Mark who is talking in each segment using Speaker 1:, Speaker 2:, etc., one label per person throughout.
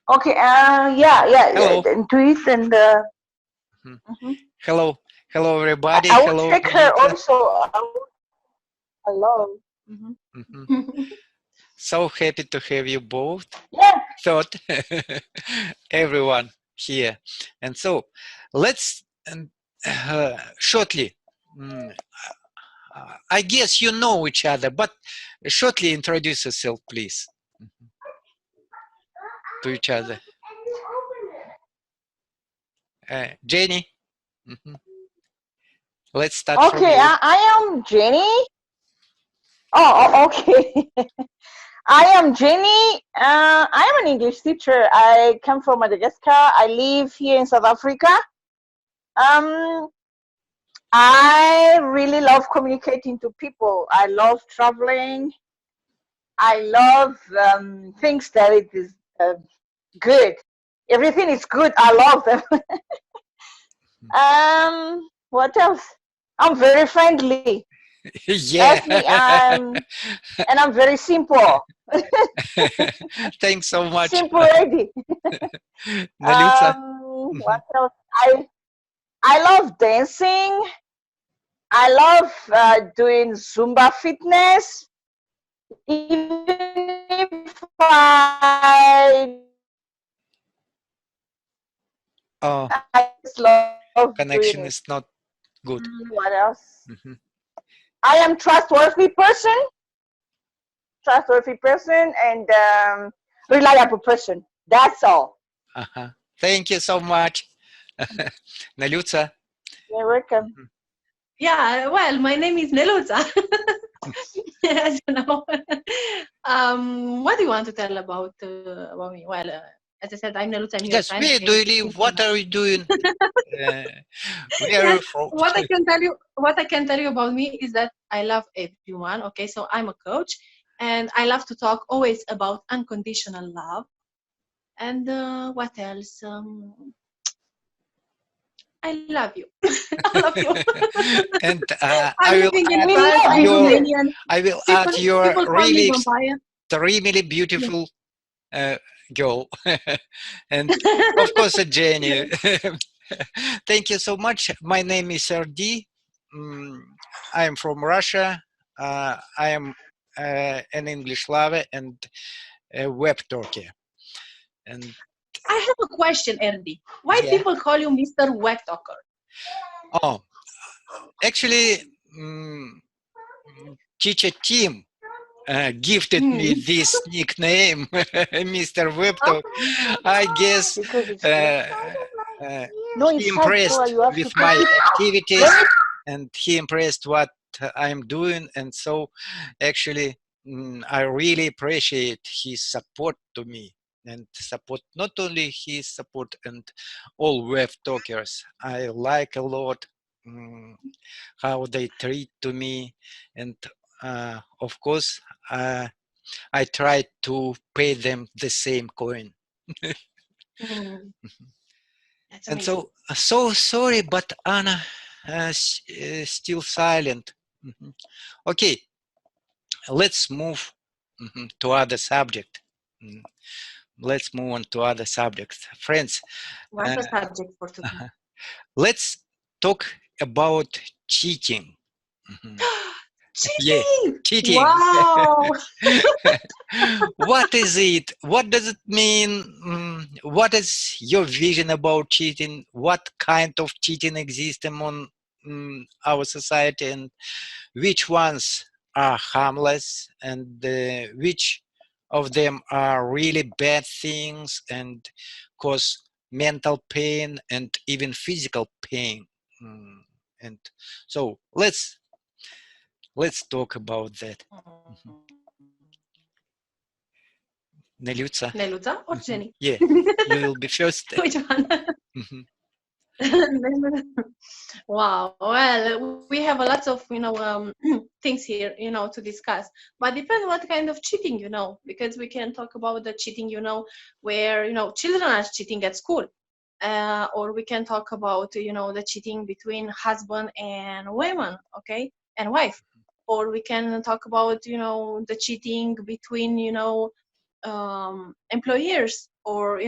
Speaker 1: Okay. Yeah.
Speaker 2: Hello.
Speaker 1: Tweet and.
Speaker 2: Mhm.
Speaker 1: Mhm.
Speaker 2: Hello. Hello, everybody.
Speaker 1: I will
Speaker 2: Hello,
Speaker 1: check her
Speaker 2: Nalutza.
Speaker 1: also. Hello.
Speaker 2: Mhm.
Speaker 1: Mhm.
Speaker 2: So happy to have you both.
Speaker 1: Yeah.
Speaker 2: Thought everyone here. And so let's shortly. mm, I guess you know each other, but shortly introduce yourself, please, to each other. Jenny, mhm. Let's start from
Speaker 1: Okay.
Speaker 2: you.
Speaker 1: I am Jenny. Okay. I am Jenny. I am an English teacher. I come from Madagascar. I live here in South Africa. Um, I really love communicating to people. I love traveling. I love things that it is good. Everything is good. I love them. What else? I'm very friendly.
Speaker 2: Yeah.
Speaker 1: Ask me. And I'm very simple.
Speaker 2: Thanks so much,
Speaker 1: Simple lady.
Speaker 2: Nalutza.
Speaker 1: What else? I love dancing. I love doing Zumba fitness. Even if I
Speaker 2: Oh,
Speaker 1: I just love doing
Speaker 2: connection
Speaker 1: it.
Speaker 2: is not good.
Speaker 1: What else?
Speaker 2: Mhm.
Speaker 1: I am trustworthy person, and reliable person. That's all.
Speaker 2: Uh-huh. Thank you so much, Nalutza.
Speaker 1: You're welcome.
Speaker 2: Mhm.
Speaker 3: Yeah, well, my name is Neluza. As you know. What do you want to tell about me? Well, as I said, I'm Neluza. I'm your
Speaker 2: Yes,
Speaker 3: friend.
Speaker 2: where do
Speaker 3: Okay,
Speaker 2: you
Speaker 3: it's
Speaker 2: live?
Speaker 3: me.
Speaker 2: What are you doing? Uh, where are
Speaker 3: Yes.
Speaker 2: you from?
Speaker 3: What I can tell you about me is that I love everyone. Okay, so I'm a coach, and I love to talk always about unconditional love. And what else? I love you. All of you.
Speaker 2: And
Speaker 3: I'm living in
Speaker 1: We
Speaker 3: France.
Speaker 1: love
Speaker 3: I'm
Speaker 1: you too.
Speaker 3: Romanian.
Speaker 2: I will
Speaker 3: People
Speaker 2: add your
Speaker 3: people call me
Speaker 2: really
Speaker 3: vampire.
Speaker 2: extremely
Speaker 3: Yes.
Speaker 2: beautiful girl, and of course, Jenny.
Speaker 3: Yes.
Speaker 2: Thank you so much. My name is RD. Mm, I am from Russia. I am an English lover and a web talker. And
Speaker 3: I have a question, Erdi. Why
Speaker 2: yeah,
Speaker 3: people call you Mr. Web Talker?
Speaker 2: oh, actually, mm, teacher Tim gifted me
Speaker 3: Hmm.
Speaker 2: this nickname, Mr.
Speaker 3: Oh,
Speaker 2: Webtalk. I guess
Speaker 1: Because it's good.
Speaker 2: uh, uh,
Speaker 1: No,
Speaker 2: he
Speaker 1: inside, so
Speaker 2: impressed
Speaker 1: you have to
Speaker 2: with
Speaker 1: take
Speaker 2: my
Speaker 1: it.
Speaker 2: activities,
Speaker 1: Let me.
Speaker 2: and he impressed what I'm doing. And so, actually, I really appreciate his support to me. And support not only his support and all web talkers. I like a lot mm, how they treat to me, and of course I try to pay them the same coin.
Speaker 3: hmm. That's
Speaker 2: And
Speaker 3: amazing.
Speaker 2: so sorry, but Anna still silent. Mhm. Okay, let's move to other subject. Mm, let's move on to other subjects, friends.
Speaker 3: What's
Speaker 2: uh,
Speaker 3: the subject for today?
Speaker 2: let's talk about cheating. Mhm. Yeah,
Speaker 3: Cheating!
Speaker 2: cheating.
Speaker 3: Wow!
Speaker 2: What is it? What does it mean? What is your vision about cheating? What kind of cheating exists among our society, and which ones are harmless, and which of them are really bad things and cause mental pain and even physical pain? Mm, And so let's talk about that. Mhm. Neliutsa.
Speaker 3: Neluza or Jenny?
Speaker 2: Yeah, you will be first.
Speaker 3: Which one?
Speaker 2: Mhm.
Speaker 3: Wow. Well, we have a lot of, things here, to discuss. But depends what kind of cheating, because we can talk about the cheating, where, children are cheating at school. Or we can talk about, the cheating between husband and women, okay, and wife. Or we can talk about, the cheating between, employers or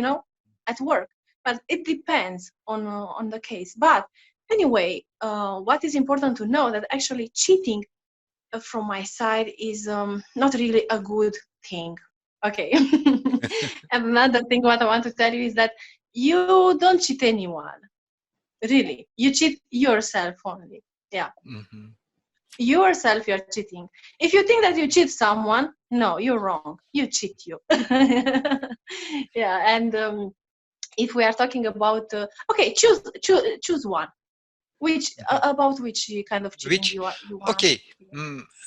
Speaker 3: at work. But it depends on the case. But anyway, what is important to know that actually cheating from my side is not really a good thing. Okay. And another thing what I want to tell you is that you don't cheat anyone. Really, you cheat yourself only. Yeah. Yourself, you're cheating. If you think that you cheat someone, no, you're wrong. You cheat you. Yeah. And if we are talking about okay, choose one. Which about which kind of cheating
Speaker 2: Which,
Speaker 3: you want?
Speaker 2: okay,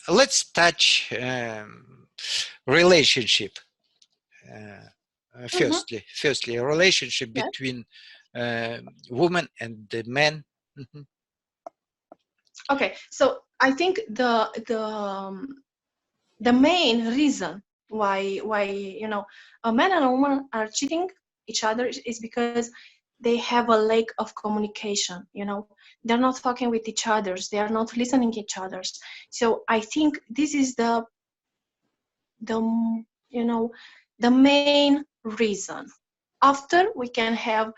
Speaker 2: let's touch relationship. Firstly, a relationship
Speaker 3: Yes.
Speaker 2: between woman and the man.
Speaker 3: Okay, so I think the main reason why a man and a woman are cheating each other is because they have a lack of communication. They're not talking with each others. They are not listening each others. So I think this is the main reason. After we can have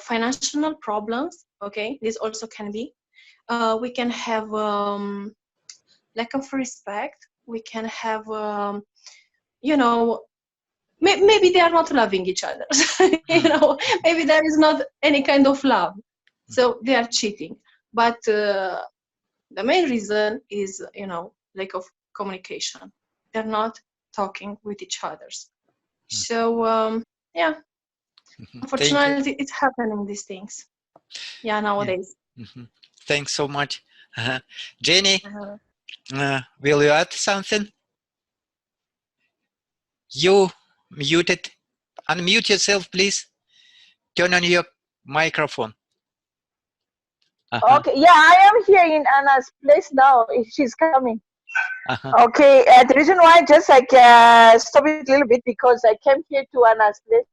Speaker 3: financial problems. Okay, this also can be. We can have lack of respect. We can have maybe they are not loving each other. Maybe there is not any kind of love, so they are cheating. But the main reason is lack of communication. They're not talking with each others. So yeah,
Speaker 2: Thank you.
Speaker 3: unfortunately it's happening, these things, nowadays.
Speaker 2: Thanks so much. Jenny, will you add something? You muted. Unmute yourself, please. Turn on your microphone.
Speaker 1: Okay, yeah, I am here in Anna's place now. If she's coming. Okay, the reason why I just stop it a little bit because I came here to Anna's place.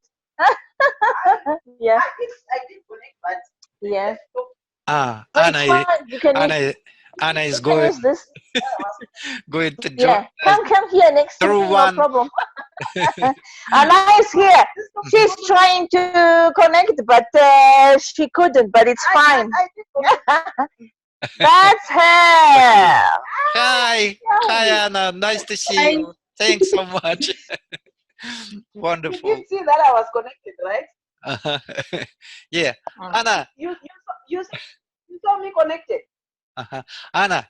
Speaker 1: Yeah. I did connect, but yeah.
Speaker 2: Anna is going going to join.
Speaker 1: Yeah, come here next to me, no problem. Anna is here. She's trying to connect, but she couldn't. But it's fine. That's her.
Speaker 2: Hi, Anna. Nice to see you. Thanks so much. Wonderful.
Speaker 1: You did see that I was connected, right?
Speaker 2: Yeah, Anna.
Speaker 1: You saw me connected.
Speaker 2: Anna,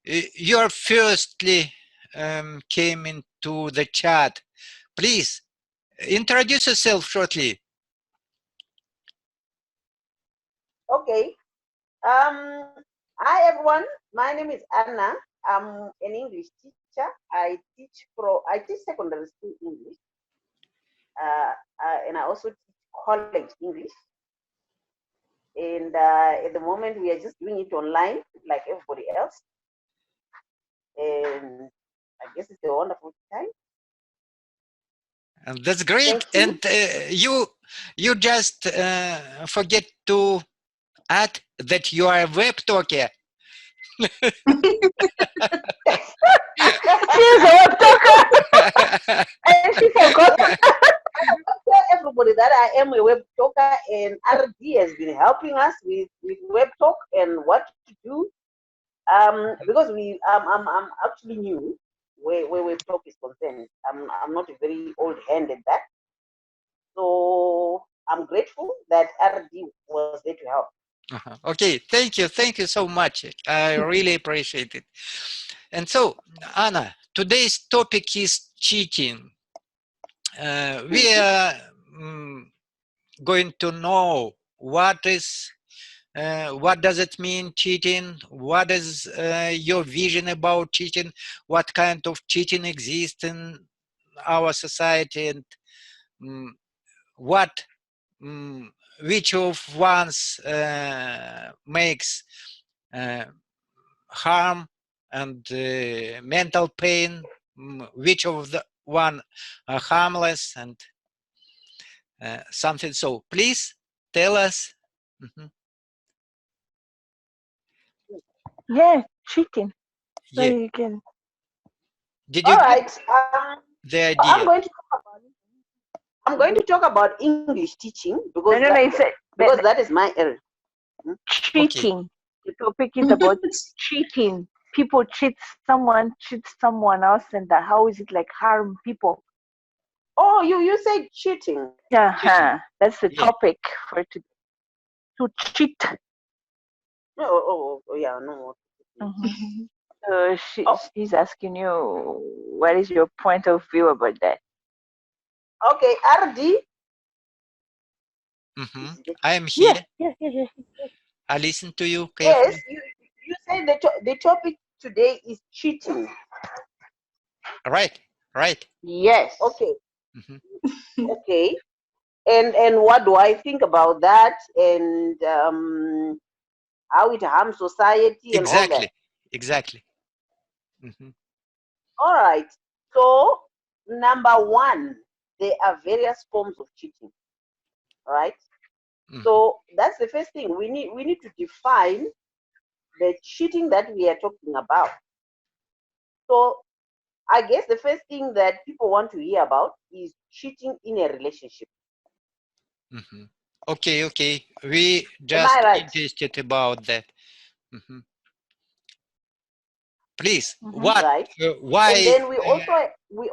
Speaker 2: you firstly came into the chat. Please introduce yourself shortly.
Speaker 4: Okay. Hi everyone. My name is Anna. I'm an English teacher. I teach secondary school English, and I also teach college English. And at the moment, we are just doing it online, like everybody else. And I guess it's a wonderful time.
Speaker 2: And that's great. And you just forget to add that you are a web talker.
Speaker 1: She's a web talker. And she forgot.
Speaker 4: I tell everybody that I am a web talker, and RD has been helping us with web talk and what to do. Because I'm actually new where web talk is concerned. I'm not a very old hand at that. So I'm grateful that RD was there to help.
Speaker 2: Okay, thank you so much. I really appreciate it. And so, Anna, today's topic is cheating. We are going to know what does it mean, cheating? What is your vision about cheating? What kind of cheating exists in our society, and which of ones makes harm and mental pain, which of the one are harmless and something. So please tell us.
Speaker 1: Yeah, cheating. So
Speaker 2: Yeah.
Speaker 1: you can.
Speaker 2: Did you
Speaker 4: All right.
Speaker 2: get the idea?
Speaker 4: I'm going to talk about it. I'm going to talk about English teaching because
Speaker 1: No, it's
Speaker 4: because that is my area.
Speaker 1: cheating. The topic is about cheating. People cheat someone else, and how is it like harm people?
Speaker 4: Oh, you said cheating.
Speaker 1: Yeah, that's the
Speaker 2: Yeah.
Speaker 1: topic for today. To cheat.
Speaker 4: Oh, yeah, no.
Speaker 1: Mhm. So
Speaker 4: Oh,
Speaker 1: she's asking you, what is your point of view about that?
Speaker 4: okay, RD.
Speaker 2: Mm-hmm. I am
Speaker 1: Yeah,
Speaker 2: here.
Speaker 1: yeah.
Speaker 2: I listen to you
Speaker 4: Yes,
Speaker 2: carefully.
Speaker 4: you said the topic today is cheating.
Speaker 2: Right. Right.
Speaker 1: Yes.
Speaker 4: Okay,
Speaker 2: Mm-hmm.
Speaker 4: okay. And what do I think about that? And how it harms society and all that.
Speaker 2: Exactly. Exactly. Mm-hmm.
Speaker 4: All right. So number one, there are various forms of cheating. Right.
Speaker 2: Mm-hmm.
Speaker 4: So that's the first thing we need to define the cheating that we are talking about. So I guess the first thing that people want to hear about is cheating in a relationship.
Speaker 2: Mm-hmm. Okay. Okay. We
Speaker 4: Am I
Speaker 2: just
Speaker 4: right?
Speaker 2: interested about that. Mm-hmm. Please.
Speaker 1: Mm-hmm.
Speaker 2: What?
Speaker 4: Right. And
Speaker 2: Why?
Speaker 4: then we also we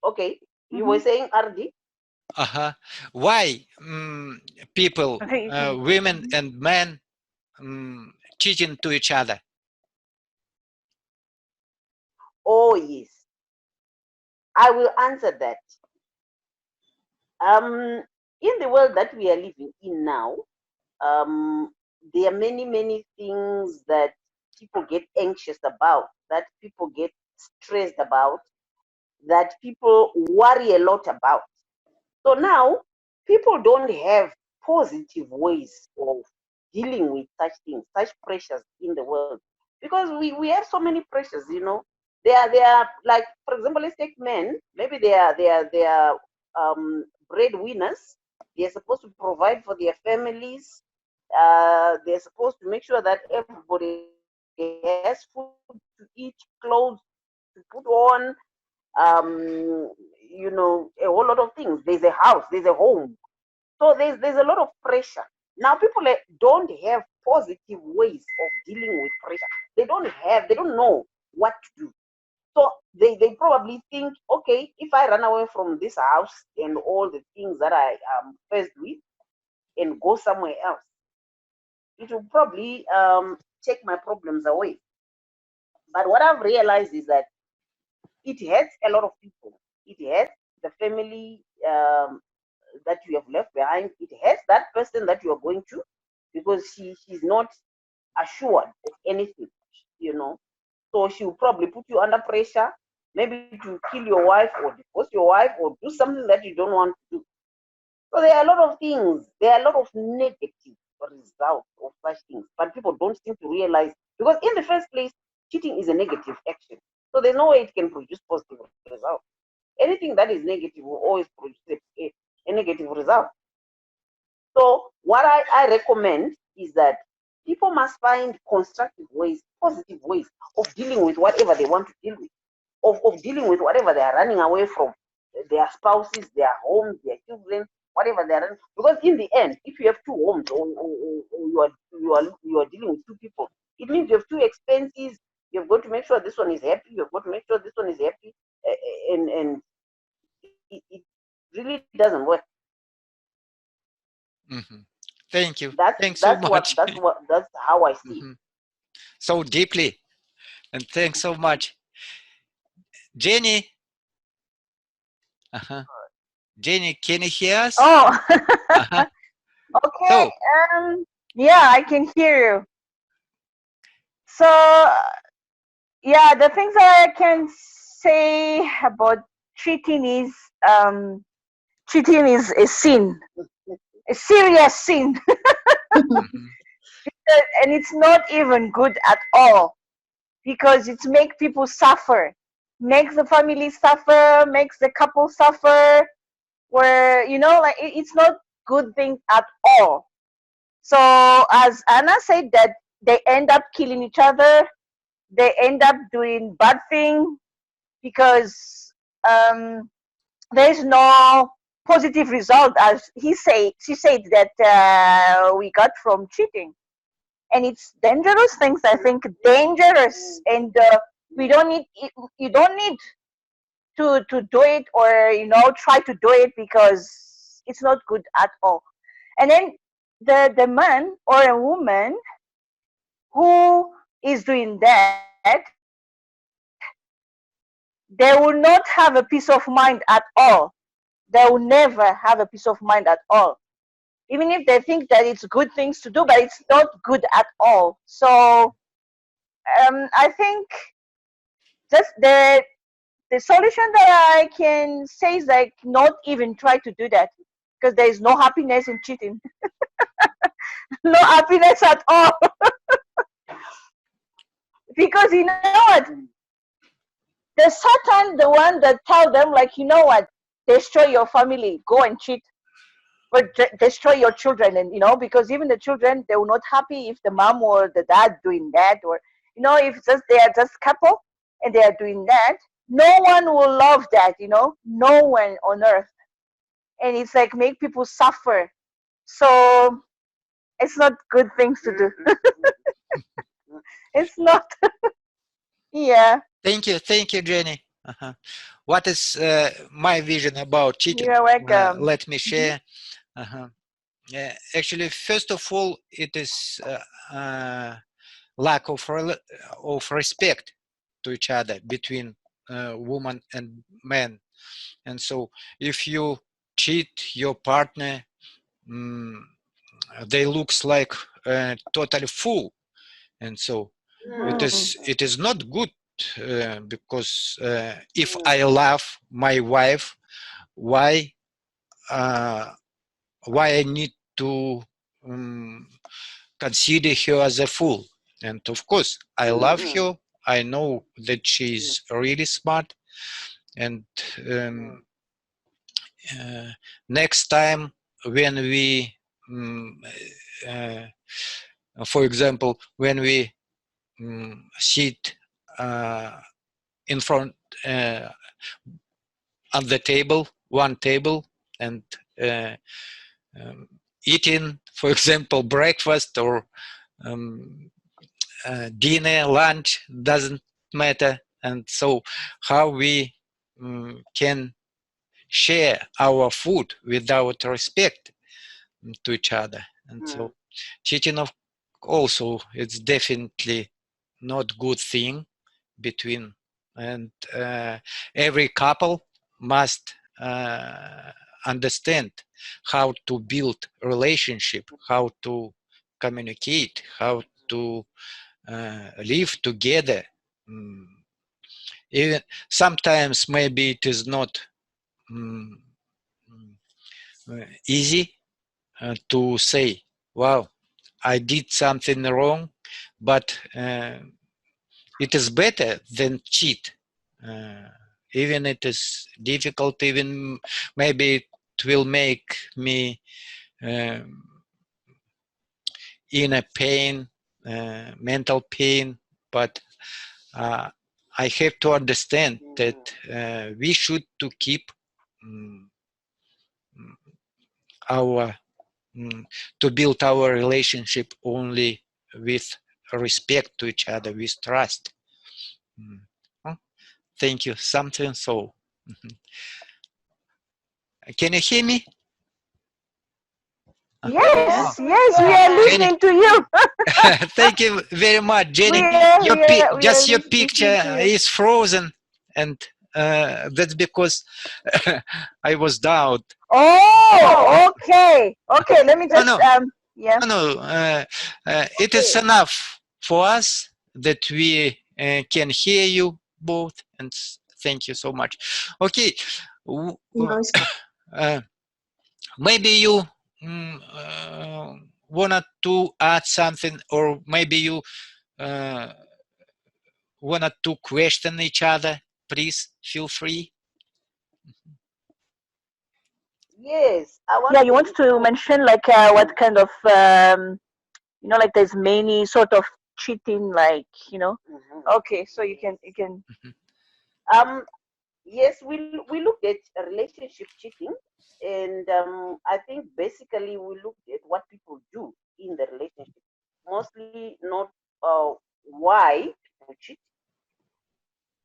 Speaker 4: okay. You were
Speaker 1: Mm-hmm.
Speaker 4: saying RD?
Speaker 2: Uh-huh. Why people,
Speaker 1: Okay, you can.
Speaker 2: women
Speaker 1: Mhm.
Speaker 2: and men, cheating to each other?
Speaker 4: Oh yes. I will answer that. In the world that we are living in now, um, there are many things that people get anxious about, that people get stressed about, that people worry a lot about. So now people don't have positive ways of dealing with such things, such pressures in the world. Because we have so many pressures, you know. They are like, for example, let's take men. Maybe they are breadwinners. They're supposed to provide for their families. They're supposed to make sure that everybody has food to eat, clothes to put on, you know, a whole lot of things. There's a house, there's a home. So there's a lot of pressure. Now people don't have positive ways of dealing with pressure. They don't know what to do. So they probably think, okay, if I run away from this house and all the things that I am faced with and go somewhere else, it will probably take my problems away. But what I've realized is that it hurts a lot of people. It hurts the family that you have left behind. It hurts that person that you are going to, because she's not assured of anything, you know. So she will probably put you under pressure, maybe to kill your wife or divorce your wife or do something that you don't want to do. So there are a lot of things. There are a lot of negative results of such things, but people don't seem to realize, because in the first place, cheating is a negative action. So there's no way it can produce positive results. Anything that is negative will always produce a negative result. So what I recommend is that people must find constructive ways, positive ways of dealing with whatever they want to deal with, of dealing with whatever they are running away from, their spouses, their homes, their children, whatever they are running. Because in the end, if you have two homes, or you are dealing with two people, it means you have two expenses. You've got to make sure this one is happy. You've got to make sure this one is happy, and it really doesn't work.
Speaker 2: Mm-hmm. Thank you.
Speaker 4: That's
Speaker 2: Thanks so
Speaker 4: that's what
Speaker 2: much.
Speaker 4: that's what that's how I see it.
Speaker 2: Mhm. So deeply, and thanks so much, Jenny. Uh-huh. Jenny, can you hear us?
Speaker 1: Oh,
Speaker 2: Uh-huh.
Speaker 1: okay.
Speaker 2: So,
Speaker 1: Yeah, I can hear you. So, yeah, the things that I can say about cheating is, cheating is a sin, a serious sin,
Speaker 2: mhm,
Speaker 1: and it's not even good at all, because it makes people suffer, makes the family suffer, makes the couple suffer. Where like it's not good thing at all. So as Anna said, that they end up killing each other, they end up doing bad thing, because there is no positive result, as she said, that we got from cheating. And it's dangerous things, I think, dangerous. And we don't need, you don't need to do it, or try to do it, because it's not good at all. And then the man or a woman who is doing that, they will not have a peace of mind at all. They will never have a peace of mind at all, even if they think that it's good things to do, but it's not good at all. So I think just the solution that I can say is like, not even try to do that, because there is no happiness in cheating. No happiness at all. Because you know what, the Satan, the one that tell them like, you know what, destroy your family, go and cheat, or destroy your children. And because even the children, they will not happy if the mom or the dad doing that, or if just they are just couple and they are doing that, no one will love that, no one on earth. And it's like make people suffer. So it's not good things to do. It's not. Yeah.
Speaker 2: Thank you, Jenny. What is my vision about cheating?
Speaker 1: You're welcome.
Speaker 2: Let me share. Actually, first of all, it is lack of respect to each other between woman and man. And so if you cheat your partner, they looks like totally fool. And so it is not good, because if I love my wife, why I need to consider her as a fool? And of course, I love her. I know that she's really smart. And next time when we, for example, when we sit in front on the table, one table, and eating, for example, breakfast or dinner, lunch, doesn't matter. And so how we can share our food without respect to each other. And so cheating also, it's definitely not good thing between, and every couple must understand how to build relationship, how to communicate, how to live together. Even sometimes maybe it is not easy to say, wow, I did something wrong, but it is better than cheat. Even it is difficult, even maybe it will make me in a pain, mental pain, but I have to understand that we should to keep our to build our relationship only with respect to each other, with trust. Thank you. Something so. Can you hear me?
Speaker 1: Yes, we are listening to you.
Speaker 2: Thank you very much, Jenny. Your picture is frozen, and that's because I was down.
Speaker 1: Oh, okay. Let me just yeah.
Speaker 2: It is enough for us that we can hear you both, and thank you so much. Okay. Maybe you wanted to add something, or maybe you wanted to question each other. Please feel free.
Speaker 4: Yes,
Speaker 1: You want to mention like what kind of like there's many sort of cheating, like Okay, so you can
Speaker 4: yes, we looked at relationship cheating, and I think basically we looked at what people do in the relationship, mostly not why people cheat.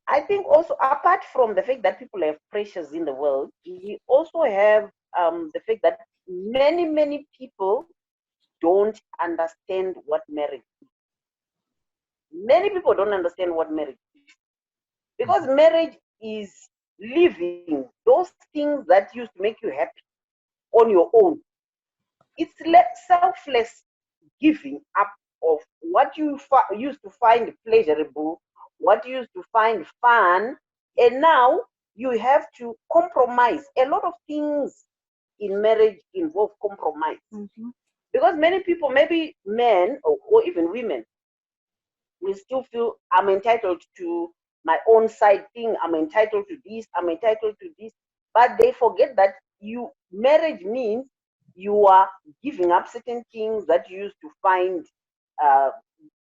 Speaker 4: I think also apart from the fact that people have pressures in the world, we also have the fact that many people don't understand what marriage is. Many people don't understand what marriage is, because marriage is living those things that used to make you happy on your own. It's selfless giving up of what you used to find pleasurable, what you used to find fun, and now you have to compromise. A lot of things in marriage involve compromise. Because many people, maybe men or even women, will still feel I'm entitled to my own side thing, I'm entitled to this, I'm entitled to this. But they forget that marriage means you are giving up certain things that you used to find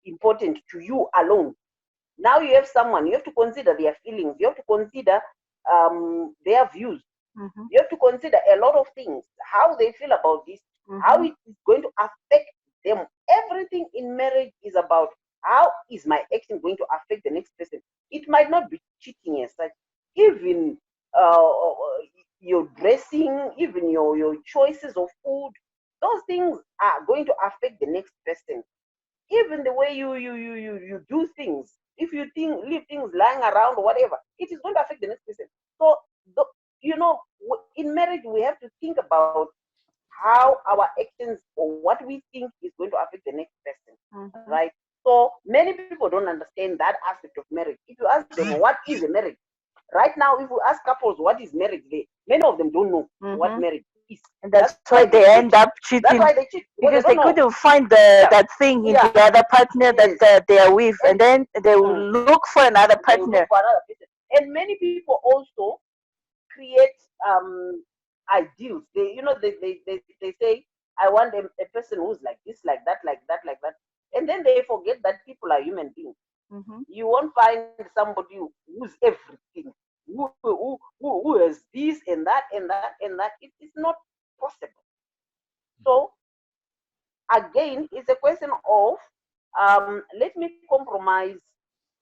Speaker 4: important to you alone. Now you have someone, you have to consider their feelings, you have to consider their views, you have to consider a lot of things, how they feel about this, how it is going to affect them. Everything in marriage is about how is my action going to affect the next person. It might not be cheating as such, even your dressing, even your choices of food, those things are going to affect the next person. Even the way you do things, if you leave things lying around or whatever, it is going to affect the next person. So in marriage we have to think about how our actions or what we think is going to affect the next person, right? So many people don't understand that aspect of marriage. If you ask them what is a marriage, right now, if you ask couples what is marriage, many of them don't know what marriage is.
Speaker 1: And that's why they end up cheating.
Speaker 4: That's why they cheat,
Speaker 1: because
Speaker 4: they
Speaker 1: they couldn't find that thing in the other partner that they are with, and then they will look for another partner.
Speaker 4: And many people also create ideals. They say, I want a person who's like this, like that, like that, like that. And then they forget that people are human beings. You won't find somebody who's everything, who has this and that and that and that. It is not possible. So again, it's a question of let me compromise,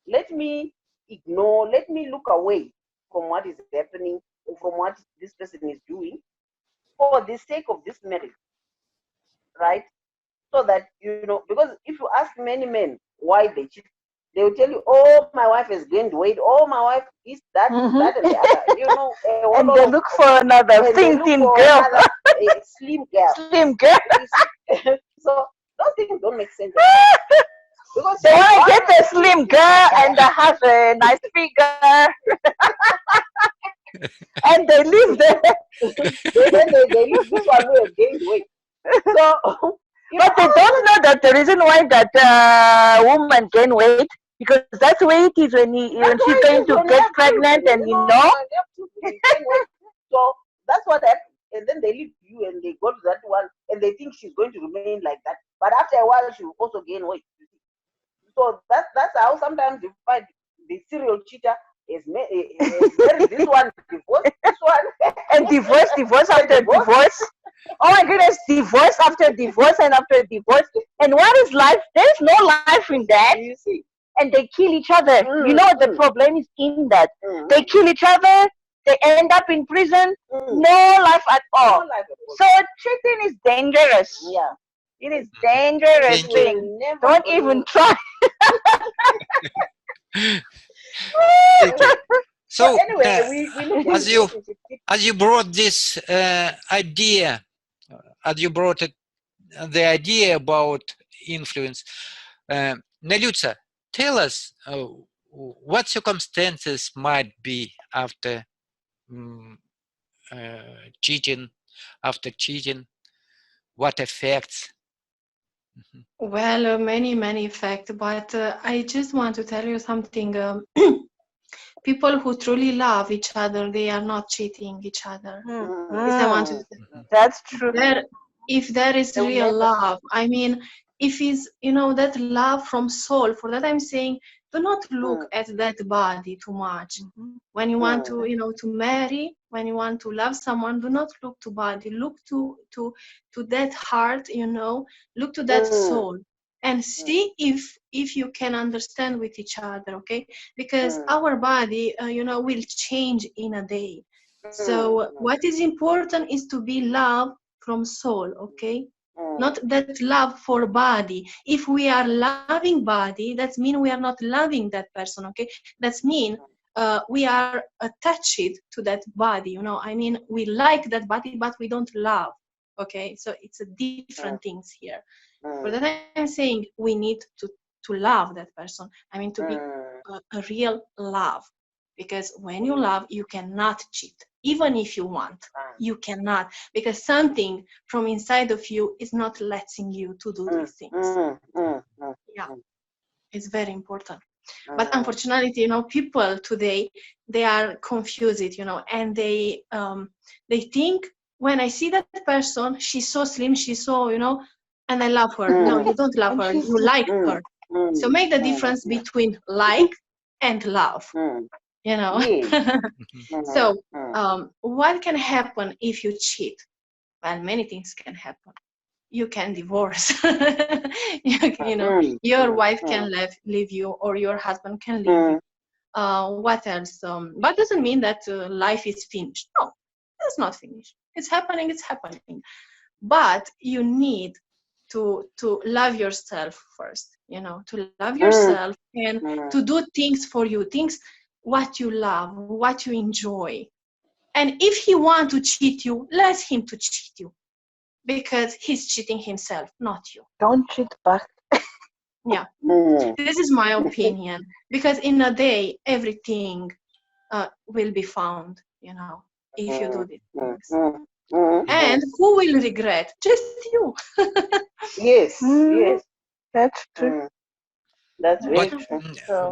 Speaker 4: let me ignore, let me look away from what is happening or from what this person is doing for the sake of this marriage, right? So that, because if you ask many men why they cheat, they will tell you, oh, my wife has gained weight, oh, my wife is that, that, and the other.
Speaker 1: And they look for another thin girl.
Speaker 4: A slim girl.
Speaker 1: Slim girl.
Speaker 4: So those things don't make sense.
Speaker 1: Because they want to get the slim girl and have a nice figure. And they leave there.
Speaker 4: Then they leave this one who has gained weight. So,
Speaker 1: but they don't know that the reason why that woman gain weight, because that's the way it is when she's going to get pregnant, and
Speaker 4: So that's what happens. And then they leave you and they go to that one and they think she's going to remain like that. But after a while, she will also gain weight. So that's how sometimes you find the serial cheater is married this one, divorce this one,
Speaker 1: and divorce after divorce. Oh my goodness, divorce after divorce and after divorce. And what is life? There's no life in that.
Speaker 4: You see.
Speaker 1: And they kill each other. The problem is in that. They kill each other, they end up in prison, no life at all.
Speaker 4: No life at all.
Speaker 1: So cheating is dangerous.
Speaker 4: Yeah.
Speaker 1: It is dangerous thing. Don't even try.
Speaker 2: So
Speaker 4: anyway, we
Speaker 2: as you brought this idea, as you brought the idea about influence, Nelyutsa, tell us what circumstances might be after cheating, what effects?
Speaker 3: Well, many effects, but I just want to tell you something. People who truly love each other, they are not cheating each other.
Speaker 1: That's true.
Speaker 3: If there is real love, I mean, if is that love from soul, for that I'm saying, do not look at that body too much. When you want to, to marry, when you want to love someone, do not look to body. Look to that heart, look to that soul, and see if you can understand with each other, okay? Because our body, will change in a day. So what is important is to be love from soul, okay? Not that love for body. If we are loving body, that means we are not loving that person, okay? That means we are attached to that body, I mean, we like that body, but we don't love, okay? So it's a different things here. For that I'm saying we need to love that person. I mean, to be a real love. Because when you love, you cannot cheat. Even if you want, you cannot. Because something from inside of you is not letting you to do these things. Yeah, it's very important. But unfortunately, people today, they are confused, and they think, when I see that person, she's so slim, she's so, and I love her. No, you don't love her, you like her. So make the difference between like and love. So what can happen if you cheat? Well, many things can happen. You can divorce. Your wife can leave you, or your husband can leave you. What else? But doesn't mean that life is finished. No, it's not finished. It's happening. But you need to love yourself first. To love yourself and to do things for you, things what you love, what you enjoy. And if he wants to cheat you, let him to cheat you, because he's cheating himself, not you.
Speaker 1: Don't cheat back.
Speaker 3: Yeah, this is my opinion, because in a day everything will be found, if you do these things. And who will regret? Just you.
Speaker 4: Yes, yes,
Speaker 1: That's true.
Speaker 4: that's very
Speaker 2: But
Speaker 4: true.
Speaker 1: So,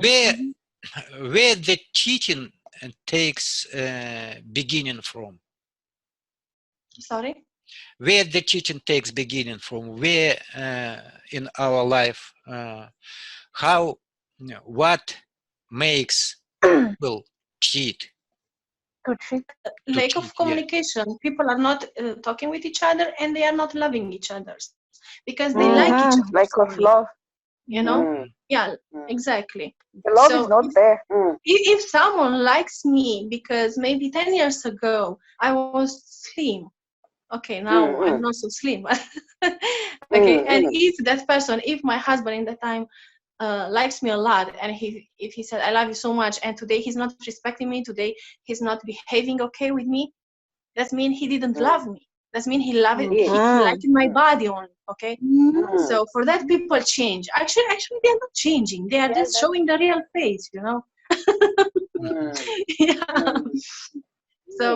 Speaker 2: where the cheating takes beginning from?
Speaker 3: Sorry?
Speaker 2: Where the cheating takes beginning from? Where in our life? How? What makes people cheat?
Speaker 1: to cheat.
Speaker 3: Lack of communication. People are not talking with each other, and they are not loving each other, because they like each other.
Speaker 1: Lack of love.
Speaker 3: Yeah, exactly.
Speaker 1: The love
Speaker 3: So
Speaker 1: is not there.
Speaker 3: if someone likes me because maybe 10 years ago I was slim, okay, now I'm not so slim. Okay, and if my husband in that time likes me a lot, and if he said I love you so much, and today he's not respecting me, today he's not behaving okay with me, that means he didn't love me. That means he loved it. He liked my body only. Okay. So for that, people change. Actually, they're not changing. They are just showing the real face. Yeah. So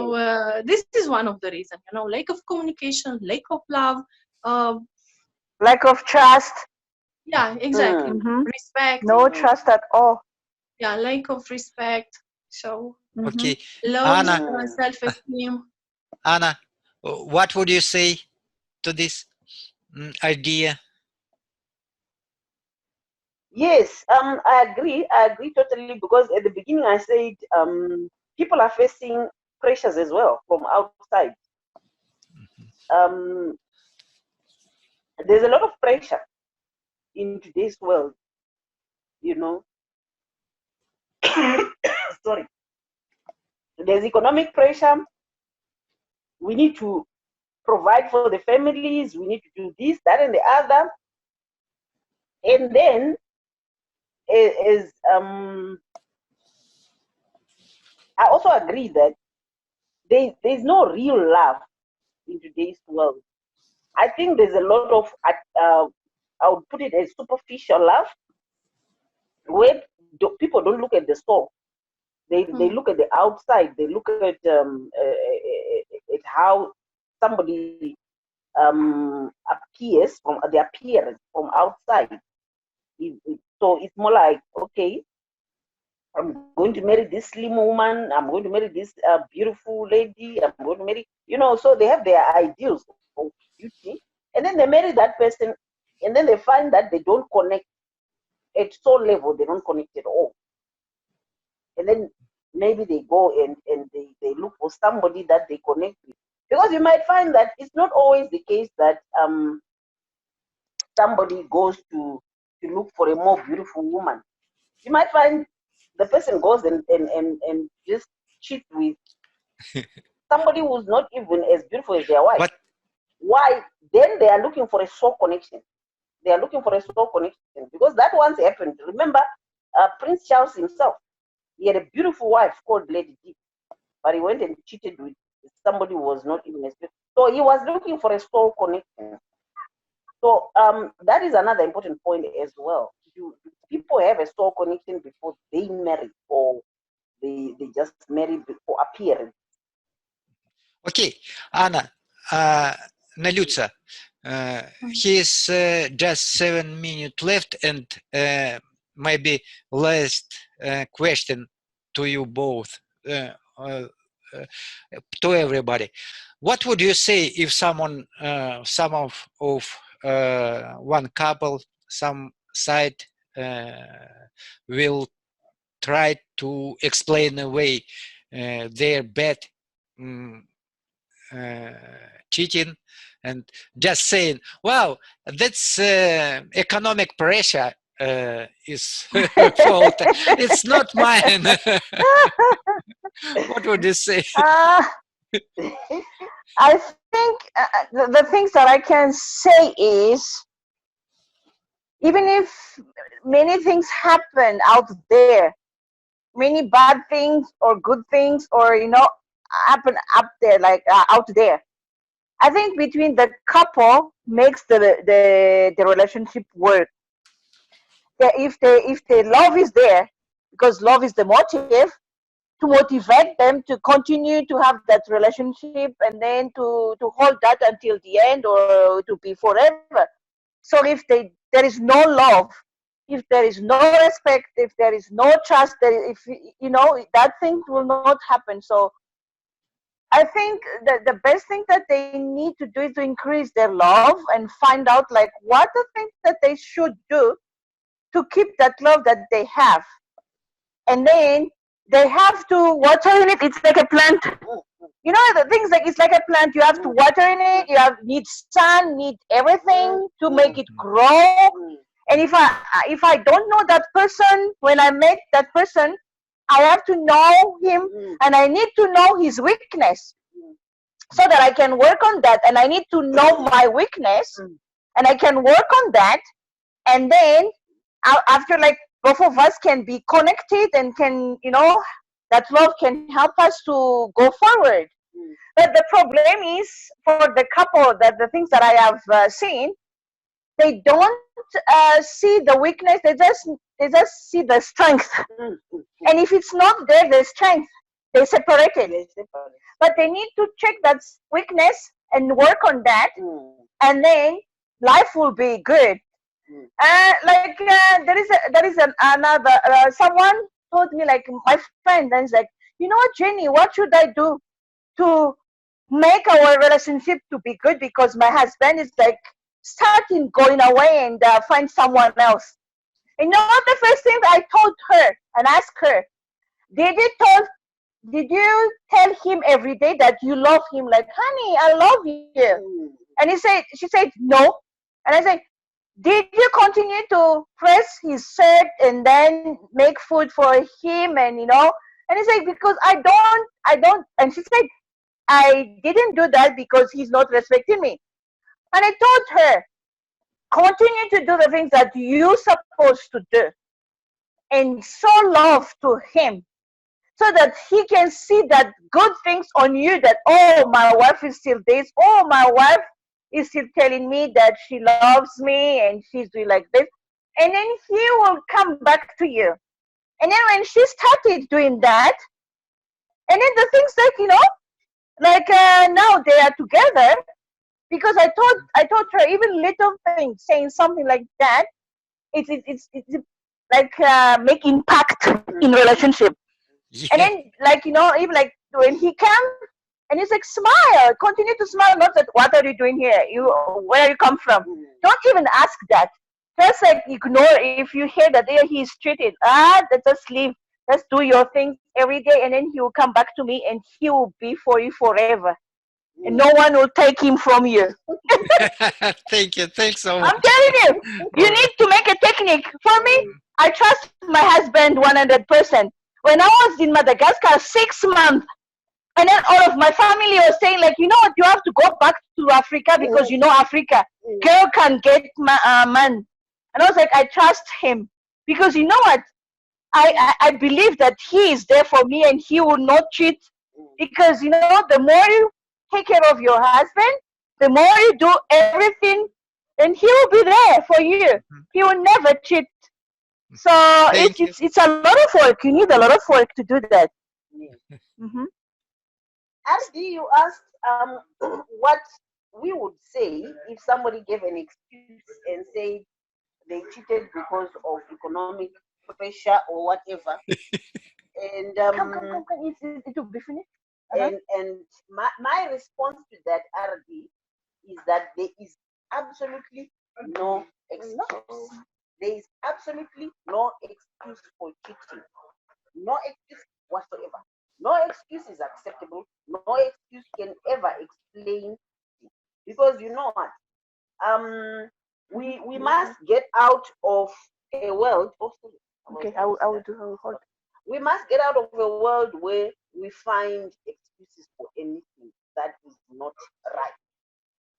Speaker 3: this is one of the reasons. Lack of communication, lack of love.
Speaker 1: Lack of trust.
Speaker 3: Yeah, exactly. Respect.
Speaker 1: No trust at all.
Speaker 3: Yeah, lack of respect. So
Speaker 2: Okay,
Speaker 3: low
Speaker 2: Anna.
Speaker 3: self-esteem.
Speaker 2: Anna, what would you say to this idea?
Speaker 4: Yes, I agree totally, because at the beginning I said people are facing pressures as well from outside. There's a lot of pressure in today's world, Sorry. There's economic pressure. We need to provide for the families. We need to do this, that, and the other. And then, I also agree that there's no real love in today's world. I think there's a lot of, I would put it as superficial love, where people don't look at the soul. They look at the outside. They look at how somebody appears, from the appearance from outside. So it's more like, okay, I'm going to marry this slim woman. I'm going to marry this beautiful lady. I'm going to marry, so they have their ideals of beauty. And then they marry that person, and then they find that they don't connect at soul level, they don't connect at all. And then maybe they go and they look for somebody that they connect with. Because you might find that it's not always the case that somebody goes to look for a more beautiful woman. You might find the person goes and just cheat with somebody who's not even as beautiful as their wife.
Speaker 2: But
Speaker 4: why? Then they are looking for a soul connection. They are looking for a soul connection because that once happened. Remember, Prince Charles himself, he had a beautiful wife called Lady Di, but he went and cheated with somebody who was not even as beautiful. So he was looking for a soul connection. So that is another important point as well. Do people have a soul connection before they marry, or they just marry for appearance?
Speaker 2: okay, Anna, Naluca, he's just 7 minutes left, and maybe last question to you both, to everybody. What would you say if someone, some of one couple, some side will try to explain away their bad cheating and just saying, wow, that's economic pressure is fault. It's not mine. What would you say?
Speaker 1: I think the things that I can say is, even if many things happen out there, many bad things or good things, or happen up there, like out there, I think between the couple makes the relationship work. If the love is there, because love is the motive to motivate them to continue to have that relationship, and then to hold that until the end, or to be forever. So if there is no love, if there is no respect, if there is no trust, if that thing will not happen. So I think that the best thing that they need to do is to increase their love and find out like what the things that they should do to keep that love that they have. And then they have to water in it. It's like a plant. The things like it's like a plant. You have to water in it. Need sun, need everything to make it grow. And if I don't know that person, when I met that person, I have to know him, and I need to know his weakness so that I can work on that. And I need to know my weakness, and I can work on that. And then after, like, both of us can be connected and can, that love can help us to go forward. But the problem is for the couple, that the things that I have seen, they don't see the weakness. They just see the strength. And if it's not there, the strength, they separate it. But they need to check that weakness and work on that, and then life will be good. There is another someone told me, like, my friend, and it's like, Jenny, what should I do to make our relationship to be good, because my husband is like starting going away and find someone else. And what the first thing I told her and asked her, did you tell him every day that you love him? Like, honey, I love you. And she said no. And I said, did you continue to press his shirt and then make food for him? And and he said, because I don't. And she said, I didn't do that because he's not respecting me. And I told her, continue to do the things that you're supposed to do, and show love to him, so that he can see that good things on you, that, oh, my wife is still this, oh, my wife is still telling me that she loves me and she's doing like this. And then he will come back to you. And then when she started doing that, and then the things like, now they are together, because I told her, even little things, saying something like that, it's like make impact in relationship.
Speaker 2: Yeah.
Speaker 1: And then, like, even like when he comes and he's like, smile, continue to smile, not that, what are you doing here? Where you come from? Don't even ask that. just like ignore if you hear that he's cheated. Just leave. Just do your things every day, and then he will come back to me, and he will be for you forever. And no one will take him from you.
Speaker 2: Thank you. Thanks so much.
Speaker 1: I'm telling you, you need to make a technique. For me, I trust my husband 100%. When I was in Madagascar 6 months, and then all of my family was saying, like, you know what, you have to go back to Africa because you know Africa. Girl can get man. And I was like, I trust him. Because you know what? I believe that he is there for me and he will not cheat. Because, you know, the more you take care of your husband, the more you do everything, and he will be there for you. He will never cheat. So it's a lot of work. You need a lot of work to do that.
Speaker 4: Ashley, you asked what we would say if somebody gave an excuse and said they cheated because of economic pressure or whatever. And
Speaker 1: Come. It will be finished.
Speaker 4: And my response to that, RD, is that there is absolutely no excuse. There is absolutely no excuse for cheating. No excuse whatsoever. No excuse is acceptable. No excuse can ever explain it. Because you know what? We must get out of a world.
Speaker 1: Okay, I will hold.
Speaker 4: We must get out of a world where we find excuses for anything that is not right.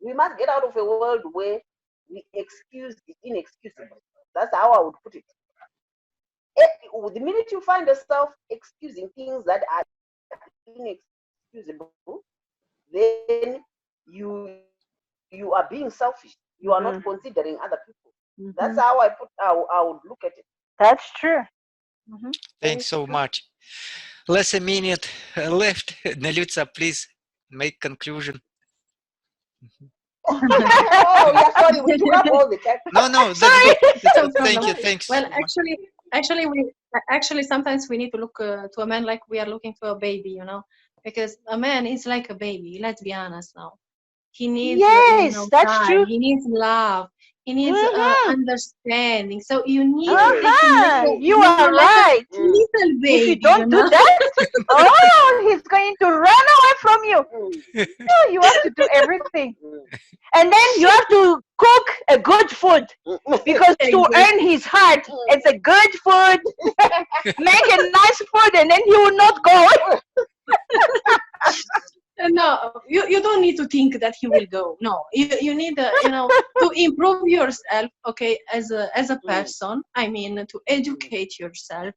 Speaker 4: We must get out of a world where we excuse the inexcusable. That's how I would put it. The minute you find yourself excusing things that are inexcusable, then you are being selfish. You are not considering other people. That's how I would look at it.
Speaker 1: That's true.
Speaker 2: Thanks so much. Less a minute left. Nelyutsa, please make conclusion.
Speaker 4: Oh, yeah, sorry, we took up all the time.
Speaker 2: No, that's good. That's good. Thank you. Thanks.
Speaker 3: Well, actually, sometimes we need to look to a man like we are looking to a baby, you know, because a man is like a baby. Let's be honest now. He needs
Speaker 1: that's
Speaker 3: time.
Speaker 1: true.
Speaker 3: He needs love. He needs understanding. So you need
Speaker 1: you are right.
Speaker 3: Little baby.
Speaker 1: If you don't do that, he's going to run away from you. No, you have to do everything. And then you have to cook a good food. Because to earn his heart, it's a good food. Make a nice food, and then he will not go.
Speaker 3: No, you don't need to think that he will go. No, you need to improve yourself, okay, as a person. I mean, to educate yourself.